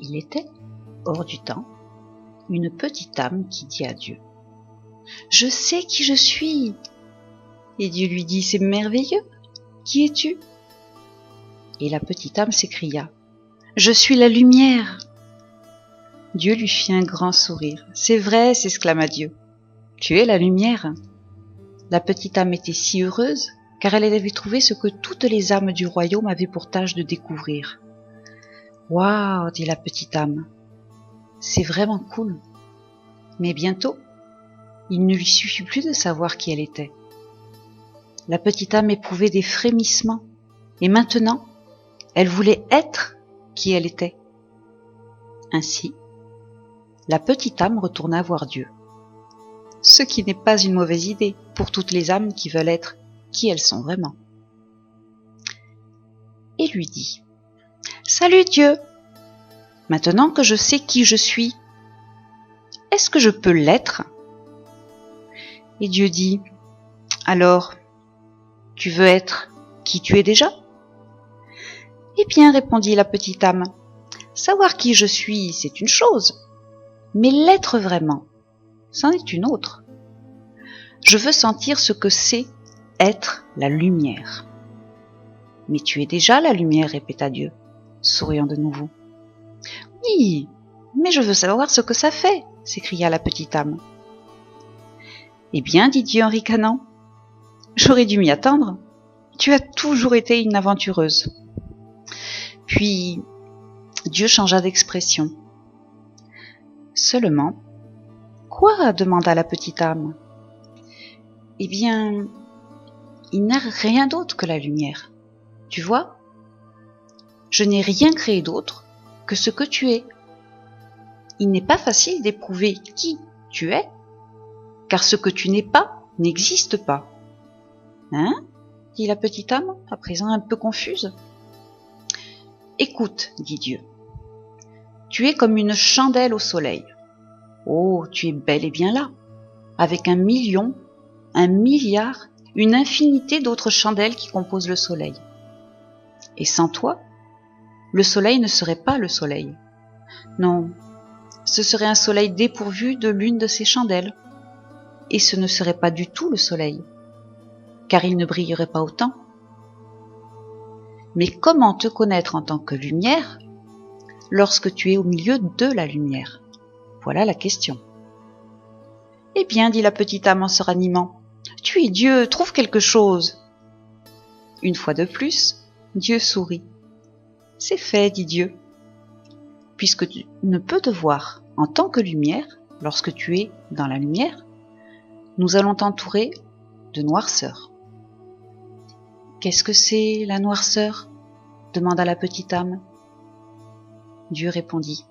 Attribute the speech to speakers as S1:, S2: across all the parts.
S1: Il était, hors du temps, une petite âme qui dit à Dieu : « Je sais qui je suis !» Et Dieu lui dit : « C'est merveilleux ! Qui es-tu » Et la petite âme s'écria : « Je suis la lumière !» Dieu lui fit un grand sourire. « C'est vrai !» s'exclama Dieu. « Tu es la lumière !» La petite âme était si heureuse, car elle avait trouvé ce que toutes les âmes du royaume avaient pour tâche de découvrir. « Waouh !» dit la petite âme. « C'est vraiment cool !» Mais bientôt, il ne lui suffit plus de savoir qui elle était. La petite âme éprouvait des frémissements, et maintenant, elle voulait être qui elle était. Ainsi, la petite âme retourna voir Dieu. Ce qui n'est pas une mauvaise idée pour toutes les âmes qui veulent être qui elles sont vraiment. Et lui dit : « Salut Dieu ! Maintenant que je sais qui je suis, est-ce que je peux l'être ?» Et Dieu dit : « Alors, tu veux être qui tu es déjà ? » Eh bien, répondit la petite âme, savoir qui je suis, c'est une chose, mais l'être vraiment, c'en est une autre. Je veux sentir ce que c'est être la lumière. Mais tu es déjà la lumière, répéta Dieu, souriant de nouveau. Oui, mais je veux savoir ce que ça fait, s'écria la petite âme. Eh bien, dit Dieu en ricanant, j'aurais dû m'y attendre. Tu as toujours été une aventureuse. Puis, Dieu changea d'expression. Seulement, quoi ? Demanda la petite âme. Eh bien, il n'y a rien d'autre que la lumière. Tu vois ? Je n'ai rien créé d'autre que ce que tu es. Il n'est pas facile d'éprouver qui tu es, car ce que tu n'es pas n'existe pas. Hein ? Dit la petite âme, à présent un peu confuse. Écoute, dit Dieu, tu es comme une chandelle au soleil. Oh, tu es bel et bien là, avec 1 million, 1 milliard, une infinité d'autres chandelles qui composent le soleil. Et sans toi, le soleil ne serait pas le soleil. Non, ce serait un soleil dépourvu de l'une de ses chandelles. Et ce ne serait pas du tout le soleil, car il ne brillerait pas autant. Mais comment te connaître en tant que lumière lorsque tu es au milieu de la lumière ? Voilà la question. Eh bien, dit la petite âme en se ranimant, tu es Dieu, trouve quelque chose. Une fois de plus, Dieu sourit. C'est fait, dit Dieu. Puisque tu ne peux te voir en tant que lumière, lorsque tu es dans la lumière, nous allons t'entourer de noirceur. Qu'est-ce que c'est, la noirceur ? Demanda la petite âme. Dieu répondit :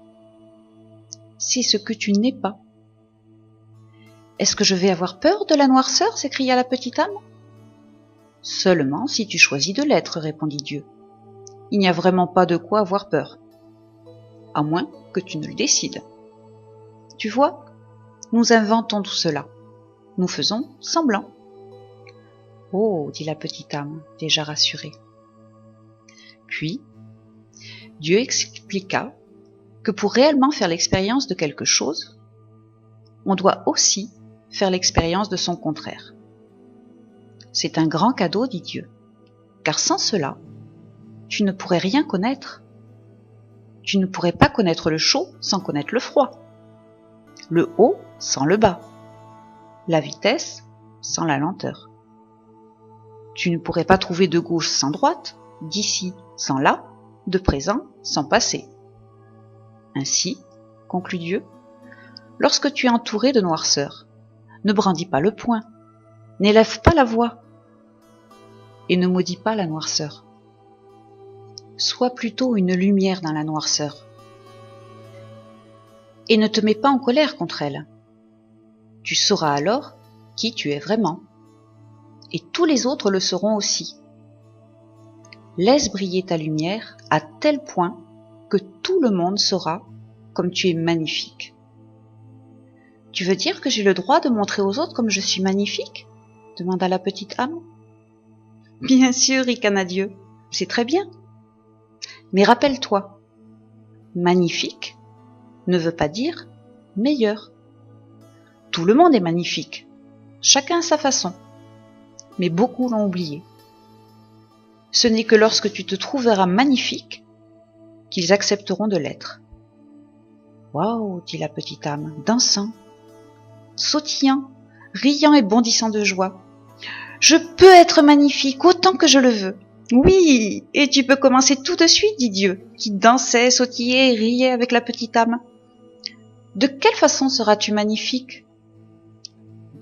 S1: c'est ce que tu n'es pas. Est-ce que je vais avoir peur de la noirceur ? S'écria la petite âme. Seulement si tu choisis de l'être, répondit Dieu. Il n'y a vraiment pas de quoi avoir peur, à moins que tu ne le décides. Tu vois, nous inventons tout cela. Nous faisons semblant. Oh, dit la petite âme, déjà rassurée. Puis, Dieu expliqua que pour réellement faire l'expérience de quelque chose, on doit aussi faire l'expérience de son contraire. C'est un grand cadeau, dit Dieu, car sans cela, tu ne pourrais rien connaître. Tu ne pourrais pas connaître le chaud sans connaître le froid, le haut sans le bas, la vitesse sans la lenteur. Tu ne pourrais pas trouver de gauche sans droite, d'ici sans là, de présent sans passé. Ainsi, conclut Dieu, lorsque tu es entouré de noirceur, ne brandis pas le poing, n'élève pas la voix et ne maudis pas la noirceur. Sois plutôt une lumière dans la noirceur et ne te mets pas en colère contre elle. Tu sauras alors qui tu es vraiment et tous les autres le sauront aussi. Laisse briller ta lumière à tel point que tout le monde saura comme tu es magnifique. Tu veux dire que j'ai le droit de montrer aux autres comme je suis magnifique ? Demanda la petite âme. Bien sûr, ricana Dieu, c'est très bien. Mais rappelle-toi, magnifique ne veut pas dire meilleur. Tout le monde est magnifique, chacun à sa façon, mais beaucoup l'ont oublié. Ce n'est que lorsque tu te trouveras magnifique qu'ils accepteront de l'être. Waouh, dit la petite âme, dansant, sautillant, riant et bondissant de joie. Je peux être magnifique autant que je le veux. Oui, et tu peux commencer tout de suite, dit Dieu, qui dansait, sautillait et riait avec la petite âme. De quelle façon seras-tu magnifique?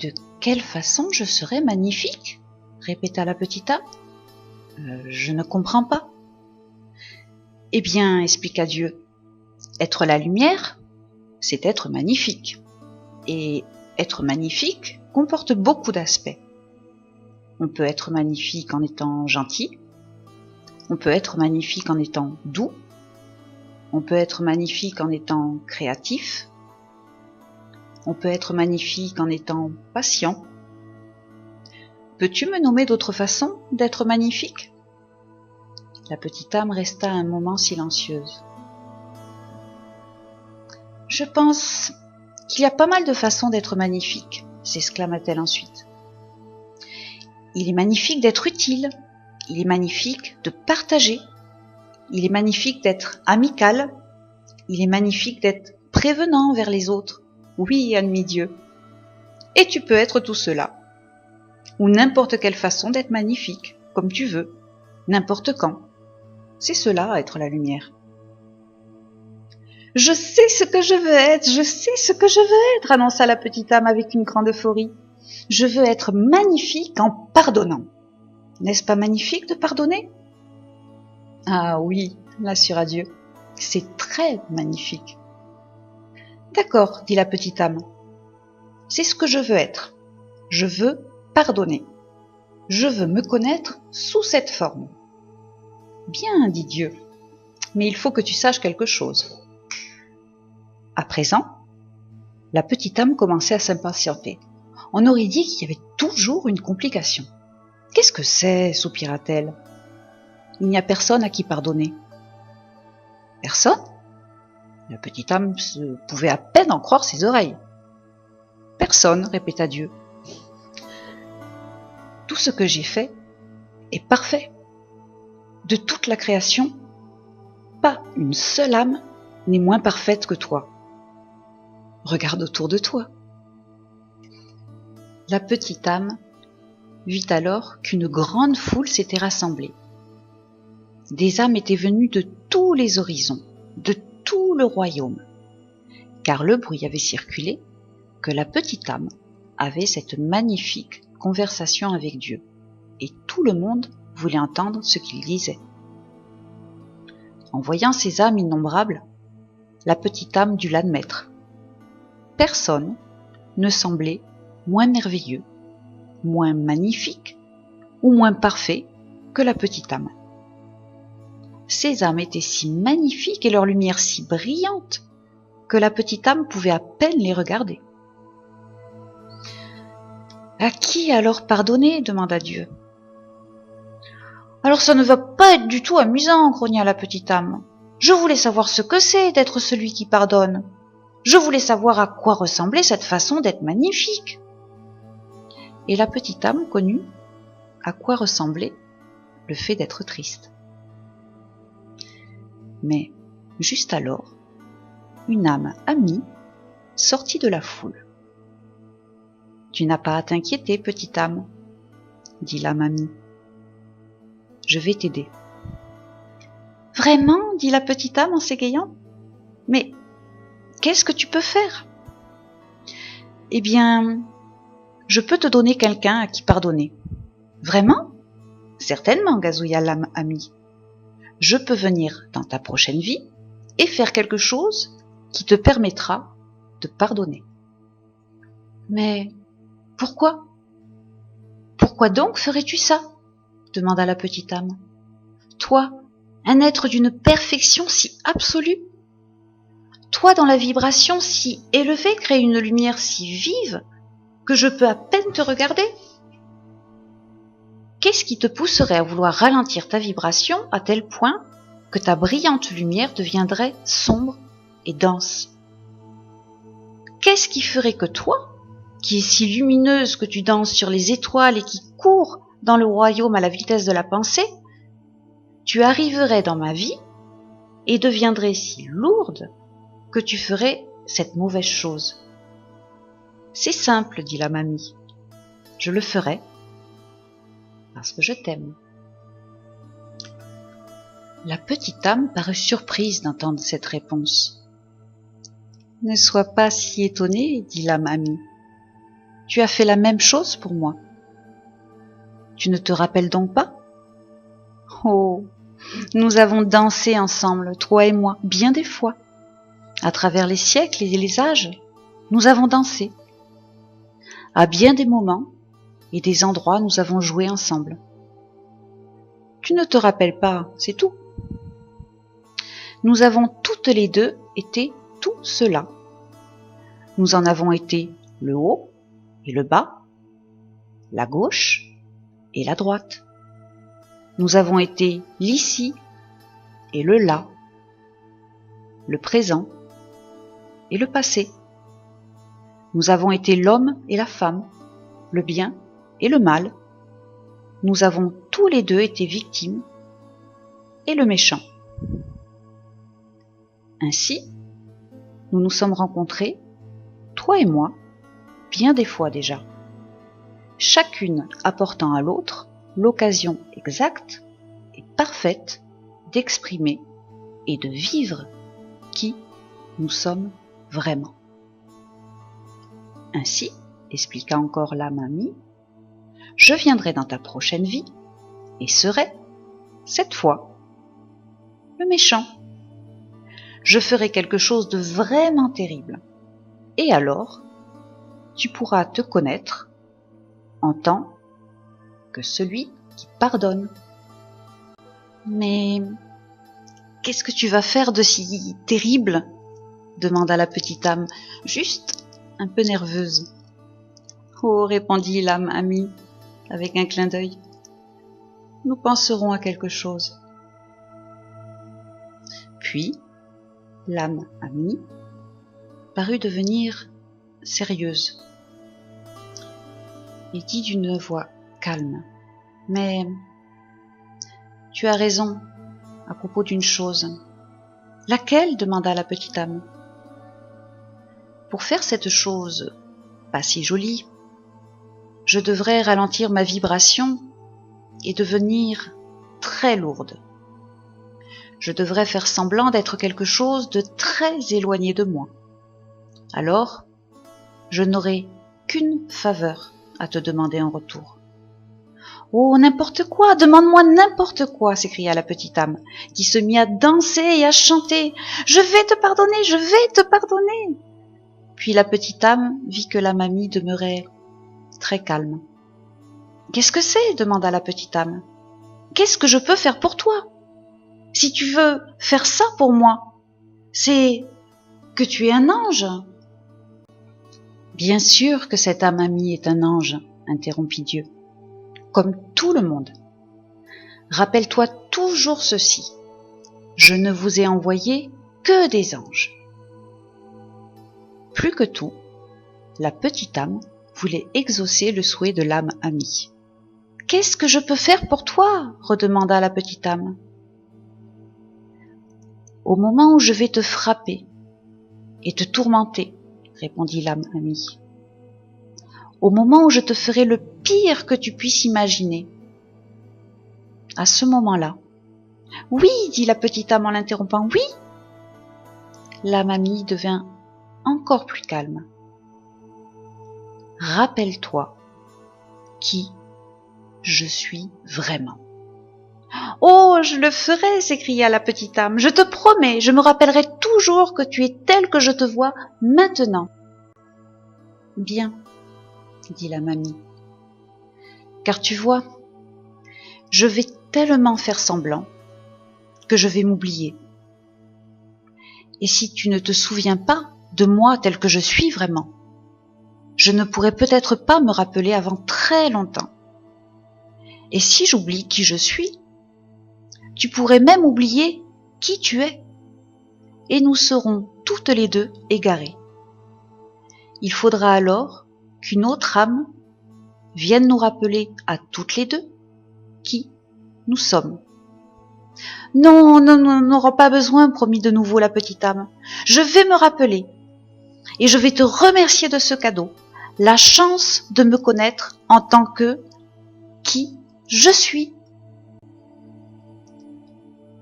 S1: De quelle façon je serai magnifique? Répéta la petite âme. Je ne comprends pas. Eh bien, expliqua Dieu, être la lumière, c'est être magnifique. Et être magnifique comporte beaucoup d'aspects. On peut être magnifique en étant gentil, on peut être magnifique en étant doux, on peut être magnifique en étant créatif, on peut être magnifique en étant patient. Peux-tu me nommer d'autres façons d'être magnifique? La petite âme resta un moment silencieuse. Je pense qu'il y a pas mal de façons d'être magnifique, s'exclama-t-elle ensuite. Il est magnifique d'être utile, il est magnifique de partager, il est magnifique d'être amical, il est magnifique d'être prévenant envers les autres. Oui, admit Dieu. Et tu peux être tout cela, ou n'importe quelle façon d'être magnifique, comme tu veux, n'importe quand. C'est cela, être la lumière. Je sais ce que je veux être, je sais ce que je veux être, annonça la petite âme avec une grande euphorie. Je veux être magnifique en pardonnant. N'est-ce pas magnifique de pardonner? Ah oui, l'assura Dieu, c'est très magnifique. D'accord, dit la petite âme. C'est ce que je veux être. Je veux pardonner. Je veux me connaître sous cette forme. Bien, dit Dieu, mais il faut que tu saches quelque chose. À présent, la petite âme commençait à s'impatienter. On aurait dit qu'il y avait toujours une complication. Qu'est-ce que c'est? Soupira-t-elle. Il n'y a personne à qui pardonner. Personne? La petite âme pouvait à peine en croire ses oreilles. Personne, répéta Dieu. Tout ce que j'ai fait est parfait. De toute la création, pas une seule âme n'est moins parfaite que toi. Regarde autour de toi. La petite âme vit alors qu'une grande foule s'était rassemblée. Des âmes étaient venues de tous les horizons, de tout le royaume, car le bruit avait circulé que la petite âme avait cette magnifique conversation avec Dieu, et tout le monde voulait entendre ce qu'il disait. En voyant ces âmes innombrables, la petite âme dut l'admettre. Personne ne semblait moins merveilleux, moins magnifique ou moins parfait que la petite âme. Ces âmes étaient si magnifiques et leur lumière si brillante que la petite âme pouvait à peine les regarder. « À qui alors pardonner ?» demanda Dieu. « Alors ça ne va pas être du tout amusant, » grogna la petite âme. « Je voulais savoir ce que c'est d'être celui qui pardonne. Je voulais savoir à quoi ressemblait cette façon d'être magnifique. » Et la petite âme connut à quoi ressemblait le fait d'être triste. Mais, juste alors, une âme amie sortit de la foule. « Tu n'as pas à t'inquiéter, petite âme, » dit l'âme amie. « Je vais t'aider. »« Vraiment ?» dit la petite âme en s'égayant. « Mais qu'est-ce que tu peux faire ?»« Eh bien, je peux te donner quelqu'un à qui pardonner. »« Vraiment ?»« Certainement, gazouilla l'âme amie. Je peux venir dans ta prochaine vie et faire quelque chose qui te permettra de pardonner. »« Mais pourquoi ? Pourquoi donc ferais-tu ça ? Demanda la petite âme. Toi, un être d'une perfection si absolue, toi dont la vibration si élevée crée une lumière si vive que je peux à peine te regarder. Qu'est-ce qui te pousserait à vouloir ralentir ta vibration à tel point que ta brillante lumière deviendrait sombre et dense. Qu'est-ce qui ferait que toi, qui es si lumineuse que tu danses sur les étoiles et qui cours dans le royaume à la vitesse de la pensée, tu arriverais dans ma vie et deviendrais si lourde que tu ferais cette mauvaise chose? C'est simple, dit la mamie. Je le ferai parce que je t'aime. La petite âme parut surprise d'entendre cette réponse. Ne sois pas si étonnée, dit la mamie. Tu as fait la même chose pour moi. Tu ne te rappelles donc pas? Oh, nous avons dansé ensemble, toi et moi, bien des fois. À travers les siècles et les âges, nous avons dansé. À bien des moments et des endroits, nous avons joué ensemble. Tu ne te rappelles pas, c'est tout. Nous avons toutes les deux été tout cela. Nous en avons été le haut et le bas, la gauche et la droite. Nous avons été l'ici et le là, le présent et le passé. Nous avons été l'homme et la femme, le bien et le mal. Nous avons tous les deux été victimes et le méchant. Ainsi, nous nous sommes rencontrés, toi et moi, bien des fois déjà, chacune apportant à l'autre l'occasion exacte et parfaite d'exprimer et de vivre qui nous sommes vraiment. Ainsi, expliqua encore la mamie, je viendrai dans ta prochaine vie et serai, cette fois, le méchant. Je ferai quelque chose de vraiment terrible. Et alors, tu pourras te connaître en tant que celui qui pardonne. Mais qu'est-ce que tu vas faire de si terrible? Demanda la petite âme, juste un peu nerveuse. Oh, répondit l'âme amie avec un clin d'œil. Nous penserons à quelque chose. Puis, l'âme amie parut devenir sérieuse et dit d'une voix calme. Mais tu as raison à propos d'une chose. Laquelle? Demanda la petite âme. Pour faire cette chose pas si jolie, je devrais ralentir ma vibration et devenir très lourde. Je devrais faire semblant d'être quelque chose de très éloigné de moi. Alors, je n'aurai qu'une faveur à te demander en retour. Oh, n'importe quoi, demande-moi n'importe quoi, s'écria la petite âme, qui se mit à danser et à chanter. Je vais te pardonner, je vais te pardonner. Puis la petite âme vit que la mamie demeurait très calme. Qu'est-ce que c'est? Demanda la petite âme. Qu'est-ce que je peux faire pour toi? Si tu veux faire ça pour moi, c'est que tu es un ange. Bien sûr que cette âme amie est un ange, interrompit Dieu, comme tout le monde. Rappelle-toi toujours ceci, je ne vous ai envoyé que des anges. Plus que tout, la petite âme voulait exaucer le souhait de l'âme amie. « Qu'est-ce que je peux faire pour toi ?» redemanda la petite âme. « Au moment où je vais te frapper et te tourmenter, répondit l'âme amie. Au moment où je te ferai le pire que tu puisses imaginer. À ce moment-là. Oui, dit la petite âme en l'interrompant, oui. L'âme amie devint encore plus calme. Rappelle-toi qui je suis vraiment. Oh, je le ferai, s'écria la petite âme. Je te promets, je me rappellerai toujours que tu es telle que je te vois maintenant. Bien, dit la mamie. Car tu vois, je vais tellement faire semblant que je vais m'oublier. Et si tu ne te souviens pas de moi telle que je suis vraiment, je ne pourrai peut-être pas me rappeler avant très longtemps. Et si j'oublie qui je suis, tu pourrais même oublier qui tu es, et nous serons toutes les deux égarées. Il faudra alors qu'une autre âme vienne nous rappeler à toutes les deux qui nous sommes. Non, non, nous n'aurons pas besoin, promit de nouveau la petite âme. Je vais me rappeler, et je vais te remercier de ce cadeau, la chance de me connaître en tant que qui je suis.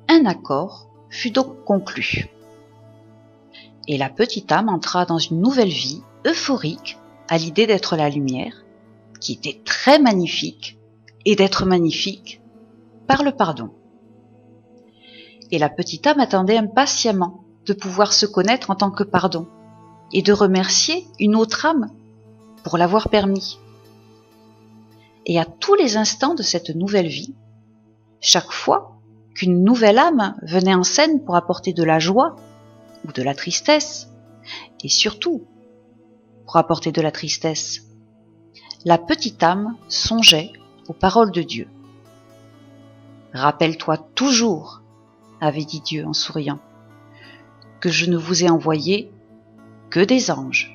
S1: Un accord fut donc conclu. Et la petite âme entra dans une nouvelle vie, euphorique, à l'idée d'être la lumière, qui était très magnifique, et d'être magnifique par le pardon. Et la petite âme attendait impatiemment de pouvoir se connaître en tant que pardon, et de remercier une autre âme pour l'avoir permis. Et à tous les instants de cette nouvelle vie, chaque fois qu'une nouvelle âme venait en scène pour apporter de la joie ou de la tristesse, et surtout pour apporter de la tristesse, la petite âme songeait aux paroles de Dieu. « Rappelle-toi toujours, avait dit Dieu en souriant, que je ne vous ai envoyé que des anges. »